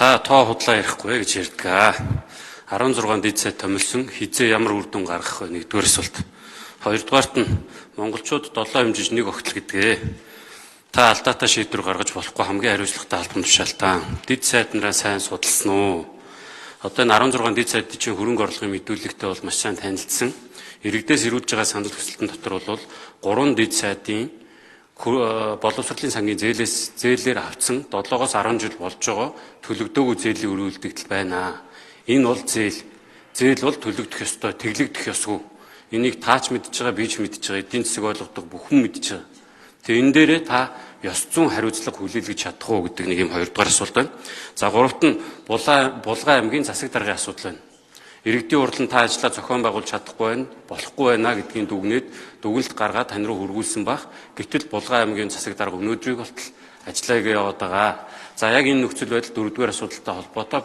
Та тоо худлаа ярихгүй гэж ярьдаг. 16 дэд сайд томилсон хизээ ямар үр дүн гаргах вэ? Нэгдүгээр асуулт. Хоёрдугаарт нь монголчууд 7 хэмжиж нэг огтл гэдгээ. Та алдаатай шийдвэр гаргаж болохгүй хамгийн хариуцлагатай албан тушаалтаа. Дэд сайд нараа сайн судалсан уу? Одоо энэ 16 дэд сайд чинь хөрөнгө орлогын мэдүүлэгтэй бол маш сайн танилцсан. Иргэдээс ирүүлж байгаа санал хүсэлтэн дотор бол 3 дэд сайдын боловсролын сангийн зээлээр авсан 7-оос 10 жил болж байгаа төлөгдөөгүй зээлийн өрөөлдөгдөл байна. Энэ бол зээл бол төлөгдөх ёстой, тэглэгдэх ёсгүй. Энийг таач мэдж байгаа, би ч мэдж байгаа, эдийн засаг ойлгодог бүхэн мэдж байгаа. Тэгээ энэ дээрээ та ёс зүйн хариуцлага хүлээлгэж чадах уу гэдэг нэг юм хоёрдугаар асуулт байна. За гуравт нь Булган аймгийн засаг даргын асуудал байна. Иргэдийн хурлын та ажлаа зохион байгуулж чадахгүй байна, болохгүй байна гэдгийг дүгнээд дүгнэлт гаргаад тань руу хөргүүлсэн баг. Гэтэл Булган аймгийн засаг дарга өнөөдрийг болтол ажиллаа яваад байгаа. За яг энэ нөхцөл байдал дөрөвдүгээр асуудалтай холбоотой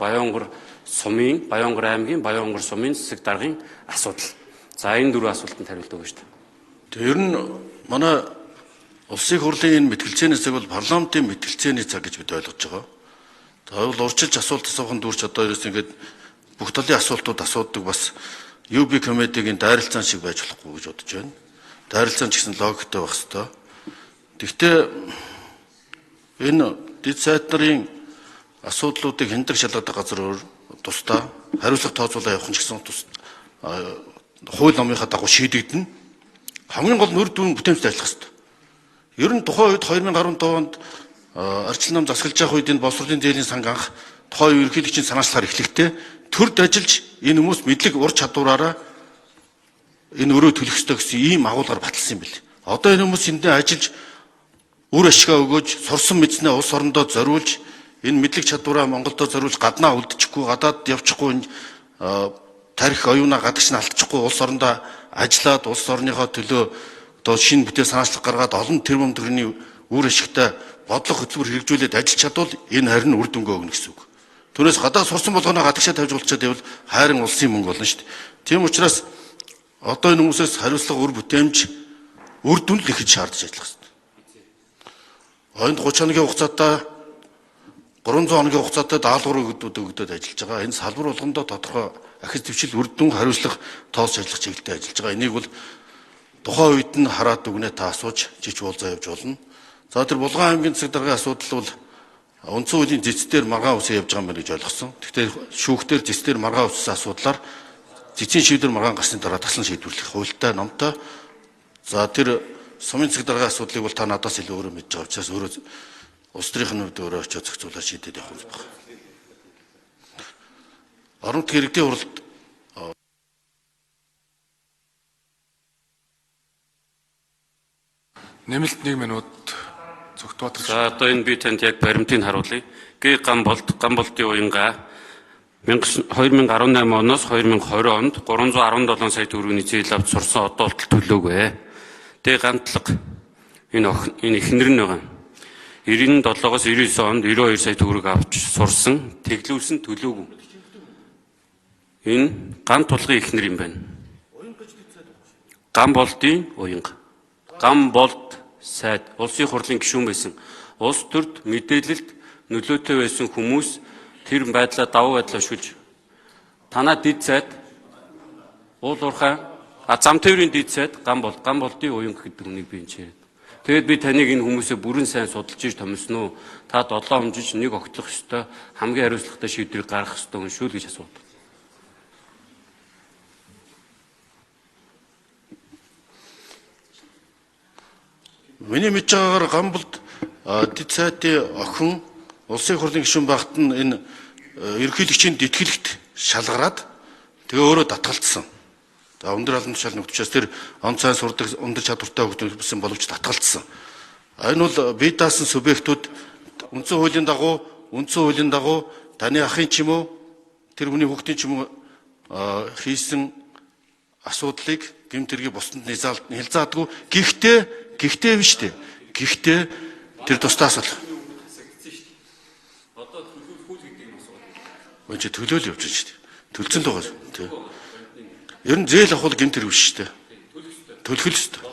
Баянгор аймгийн Баянгор сумын засаг даргын асуудал. За энэ дөрвөн асуултанд хариулт өгнө шүү дээ. Тэгээ ер нь манай улсын хурлын энэ мэтгэлцээний цаг бол парламентын мэтгэлцээний цаг гэж бид ойлгож байгаа. Тэгвэл урьдчилж асуулт асуухан дүүрч одоо ерөөс ингээд бүх талын асуултууд асуудаг бас UB комитетийн дайралцаан шиг байж болохгүй гэж бодож байна. Дайралцаан ч гэсэн логиктой байх хэрэгтэй. Гэхдээ энэ дэд сайд нарын асуудлуудыг хяндаг шалгадаг газар өөр тусдаа хариуцлага тооцоолоо явах нь ч гэсэн хууль номынхаа дагуу шийдэгдэнэ. Хамгийн гол нь үр дүн бүтээмжтэй ажиллах хэрэгтэй. Ер нь тухайн үед 2015 онд арчил нам засгалж явах үед энэ боловсролын зээлийн санг анх тухайн ерөнхийлөгчийн санаачлахаар эхлэхдээ төрд ажиллаж энэ хүмүүс мэдлэг ур чадвараараа энэ өрөө төлөх ёстой гэсэн ийм агуулгаар баталсан юм бэл. Одоо энэ хүмүүс эндээ ажиллаж үр ашгаа өгөөж сурсан мэдснээ улс орондоо зориулж энэ мэдлэг чадвараа Монголдо зориулж гаднаа үлдчихгүй, гадаад явчихгүй, тарих оюунаа гадагш нь алдчихгүй улс орондоо ажиллаад улс орныхоо төлөө одоо шинэ бүтээл санаачлах гаргаад олон тэрбум төгрөгийн үр ашигтай бодлого хөтөлбөр хэрэгжүүлээд ажиллаж чадвал энэ харин үр дүнгээ өгнө гэсэн үг. Түүнээс гадаа сурсан болгоно гадагшаа тавьж болчиход байвал хайрын улсын мөнгө болно шүү дээ. Тийм учраас одоо энэ хүмүүсээс хариуцлага үр бүтээмж үр дүн л ихэж шаардж ажиллах хэрэгтэй. Ойнд 30 хоногийн хугацаатай 300 хоногийн хугацаатай даалгавар өгдөд ажиллаж байгаа. Энэ салбар болгондоо тодорхой ахиц төвчл үр дүн хариуцлага тоолж ажиллах чиглэлтэй ажиллаж байгаа. Энийг бол тухайн үед нь хараад өгнэ та асууж жиж уулзаа явж болно. За тэр Булган аймгийн засаг даргын асуудал бол үндсэн хуулийн зэцдээр маргаан үсээ явж байгаа юм байна гэж ойлгосон. Тэгэхээр шүүхтэр зэцдээр маргаан үссэн асуудлаар зэцийн шийдвэр маргаан гарсны дараа таслан шийдвэрлэх хуультай номтой. За тэр сумын засаг даргын асуудлыг бол та надаас илүү өөрөө мэдж байгаа учраас өөрөө улс төрийн хувьд өөрөө очиод зохицуулаад шийдээд явах юм байна. Орон нутгийн иргэдийн хурлд нэмэлт 1 минут Цогтбаатар. За одоо энэ би танд яг баримтыг харуулъя. Г Гамболтын уянга 2018 оноос 2020 онд 317 сая төгрөгийн зээл авч сурсан одоо болтол төлөөгүй. Д Гантлаг энэ эхнэр нь байгаа. 97-оос 99 онд 92 сая төгрөг авч сурсан, тэглүүлсэн төлөөгүй. Энэ Гант тулгын эхнэр юм байна. Гамболтын уянга. Гамболт сайд улсын хурлын гишүүн байсан. Улс төрд мэдээлэлд нөлөөтэй байсан хүмүүс тэр байдлаа давуу байдлаа шүлж танаа дэд сайд уул уурхай зам тээврийн дэд сайд Гамболтын уянга гэдэг хүнийг би энэ. Тэгэд би таныг энэ хүмүүсээ бүрэн сайн судалж иж томилсон уу? Та 7 хэмжиж нэг огтлох ёстой, хамгийн хариуцлагатай шийдвэрийг гаргах ёстой хүн шүү л гэж асуудаг. Миний мэдж байгаагаар Гамболд дэд сайдын охин улсын хурлын гишүүн багт нь энэ ерөнхийлөгчийн детгэлэгт шалгараад тэгээ өөрөө татгалцсан. За өндөр албан тушаалны хүчээс тэр он цайн сурдаг өндөр чадвартай хүмүүс боловч татгалцсан. Энэ бол бие даасан субъектууд үндсэн хуулийн дагуу таны ахын ч юм уу тэр хүний хүүхдийн ч юм уу хийсэн асуудлыг гэмт хэргийг бусдад нэлзаадгүй. Гэхдээ биш үү? Гэхдээ тэр тусдаа асуул. Одоо төлөвлөх гэдэг юм асуулт. Өөч төлөөл явж байна шүү дээ. Төлцөн л байгаа шүү. Ер нь зээл авах бол гэмт хэрэг биш шүү дээ. Төлөх л шүү дээ.